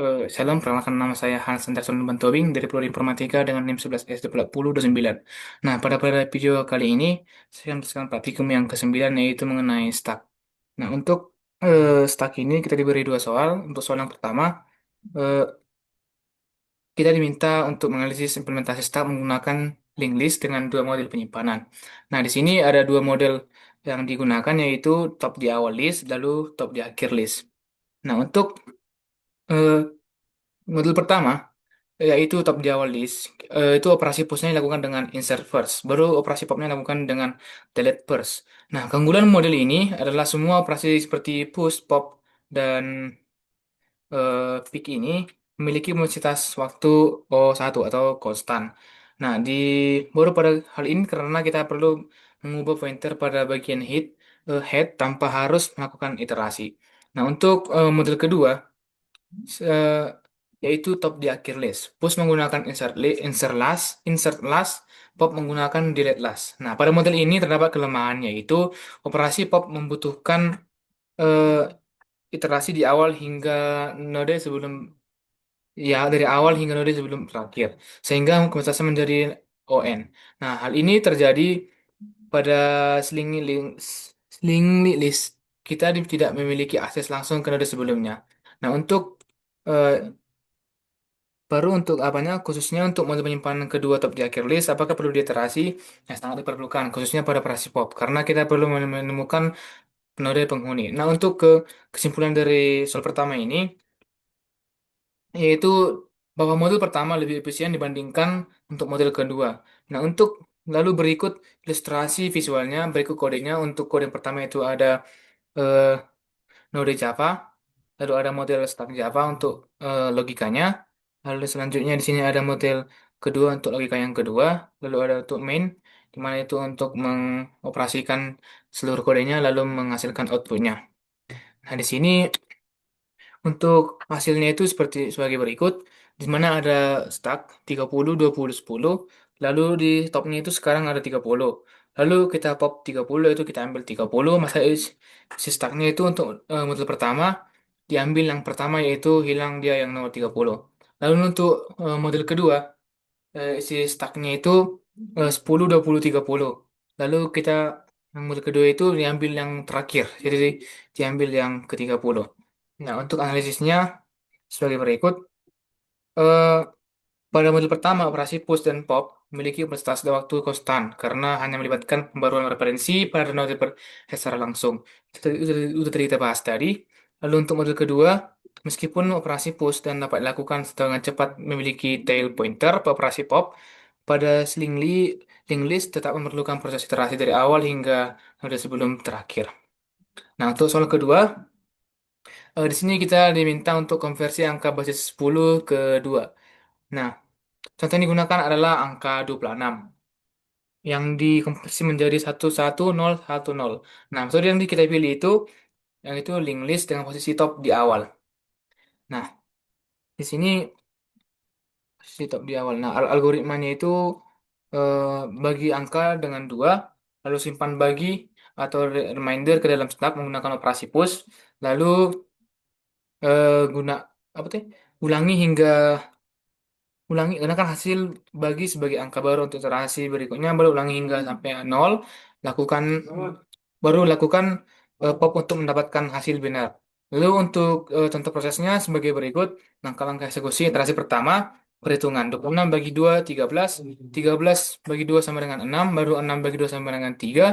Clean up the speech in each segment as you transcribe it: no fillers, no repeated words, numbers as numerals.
Salam, perkenalkan nama saya Hans Anderson Bantobing dari Prodi Informatika dengan NIM 11S8029. Nah, pada video kali ini, saya akan meneruskan praktikum yang ke-9 yaitu mengenai stack. Nah, untuk stack ini kita diberi dua soal. Untuk soal yang pertama, eh, kita diminta untuk menganalisis implementasi stack menggunakan linked list dengan dua model penyimpanan. Nah, di sini ada dua model yang digunakan yaitu top di awal list, lalu top di akhir list. Nah, untuk eh, model pertama, yaitu top di awal list, itu operasi pushnya dilakukan dengan insert first, baru operasi popnya dilakukan dengan delete first. Nah, keunggulan model ini adalah semua operasi seperti push, pop, dan pick ini memiliki intensitas waktu O1 atau konstan. Nah, baru pada hal ini karena kita perlu mengubah pointer pada bagian head tanpa harus melakukan iterasi. Nah, untuk model kedua, eh, yaitu top di akhir list. Push menggunakan insert last, pop menggunakan delete last. Nah, pada model ini terdapat kelemahan yaitu operasi pop membutuhkan eh, iterasi di awal hingga node sebelum dari awal hingga node sebelum terakhir, sehingga konsentrasi menjadi ON. Nah, hal ini terjadi pada sling list. Kita tidak memiliki akses langsung ke node sebelumnya. Nah, eh, untuk apanya, khususnya untuk mode penyimpanan kedua top di akhir list, apakah perlu diiterasi? Ya, sangat diperlukan, khususnya pada operasi pop, karena kita perlu menemukan node penghuni. Nah, untuk kesimpulan dari soal pertama ini, yaitu bahwa model pertama lebih efisien dibandingkan untuk model kedua. Nah, lalu berikut ilustrasi visualnya, berikut kodenya. Untuk kode yang pertama itu ada eh, node Java, lalu ada model stack Java untuk logikanya. Lalu selanjutnya di sini ada model kedua untuk logika yang kedua, lalu ada untuk main, di mana itu untuk mengoperasikan seluruh kodenya lalu menghasilkan outputnya. Nah, di sini untuk hasilnya itu seperti sebagai berikut, di mana ada stack 30, 20, 10, lalu di topnya itu sekarang ada 30. Lalu kita pop 30, itu kita ambil 30, masa si stacknya itu untuk model pertama, diambil yang pertama yaitu hilang dia yang nomor 30. Lalu untuk model kedua, isi stacknya itu 10, 20, 30. Lalu yang model kedua itu diambil yang terakhir, jadi diambil yang ke-30. Nah, untuk analisisnya sebagai berikut. Eh, Pada model pertama, operasi push dan pop memiliki prestasi waktu konstan karena hanya melibatkan pembaruan referensi pada node secara langsung. Tadi kita bahas tadi. Lalu untuk model kedua, meskipun operasi push dan dapat dilakukan dengan cepat memiliki tail pointer, operasi pop pada link list tetap memerlukan proses iterasi dari awal hingga node sebelum terakhir. Nah, untuk soal kedua, di sini kita diminta untuk konversi angka basis 10 ke 2. Nah, contoh yang digunakan adalah angka 26 yang dikonversi menjadi 11010. Nah, metode yang kita pilih itu yang itu link list dengan posisi top di awal. Nah, di sini posisi top di awal. Nah, algoritmanya itu eh, bagi angka dengan dua, lalu simpan bagi atau reminder ke dalam stack menggunakan operasi push, lalu guna apa tuh? Ulangi hingga gunakan hasil bagi sebagai angka baru untuk iterasi berikutnya, baru ulangi hingga sampai nol, lakukan lakukan pop untuk mendapatkan hasil benar. Lalu untuk contoh prosesnya sebagai berikut. Langkah-langkah eksekusi iterasi pertama, perhitungan 26 bagi 2 13, 13 bagi 2 sama dengan 6, baru 6 bagi 2 sama dengan 3,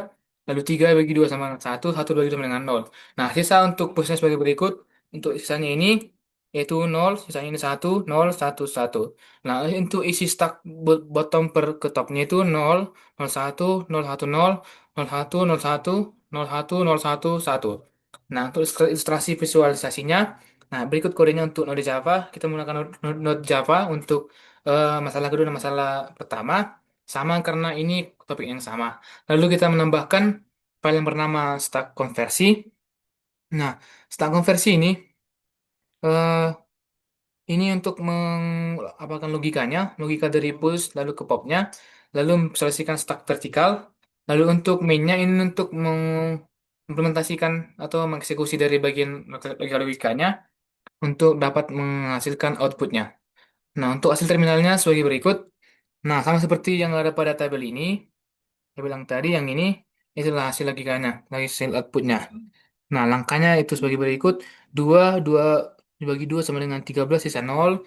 lalu 3 bagi 2 sama dengan 1, 1 bagi 2 sama dengan nol. Nah, sisa untuk prosesnya sebagai berikut. Untuk sisanya ini yaitu nol, sisanya ini satu, nol, satu, satu. Nah, untuk isi stack bottom per ke topnya itu nol, nol, satu, nol, satu, nol, nol, satu, nol, satu, nol, satu, nol, satu, satu. Nah, untuk ilustrasi visualisasinya, nah berikut kodenya untuk Node Java. Kita menggunakan Node Java untuk masalah kedua dan masalah pertama. Sama karena ini topik yang sama. Lalu kita menambahkan file yang bernama stack konversi. Nah, stack konversi eh, ini untuk mengapakan logikanya, logika dari push lalu ke popnya, lalu memvisualisasikan stack vertikal, lalu untuk mainnya ini untuk mengimplementasikan atau mengeksekusi dari bagian logikanya, untuk dapat menghasilkan outputnya. Nah, untuk hasil terminalnya sebagai berikut. Nah, sama seperti yang ada pada tabel ini, saya bilang tadi yang ini itulah hasil logikanya, hasil outputnya. Nah, langkahnya itu sebagai berikut. 2 dibagi 2 sama dengan 13 sisa 0.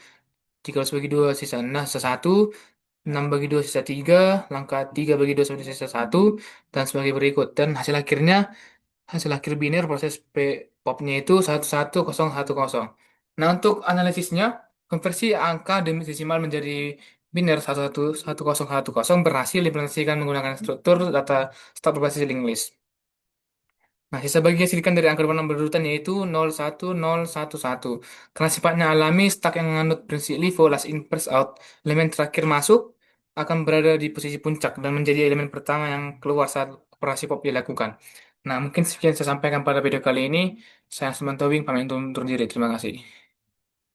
13 bagi 2 sisa 6 sisa 1. 6 bagi 2 sisa 3. Langkah 3 bagi 2 sama dengan sisa 1. Dan sebagai berikut. Dan hasil akhir biner proses popnya itu 11010. Nah, untuk analisisnya, konversi angka desimal menjadi biner 11010 berhasil diimplementasikan menggunakan struktur data stop berbasis linked list. Nah, sisa bagi hasilkan dari angka nomor berurutan yaitu 01011. Karena sifatnya alami, stack yang menganut prinsip LIFO, last in first out, elemen terakhir masuk akan berada di posisi puncak dan menjadi elemen pertama yang keluar saat operasi pop dilakukan. Nah, mungkin sekian saya sampaikan pada video kali ini. Saya Samantha Wing, pamit undur diri. Terima kasih.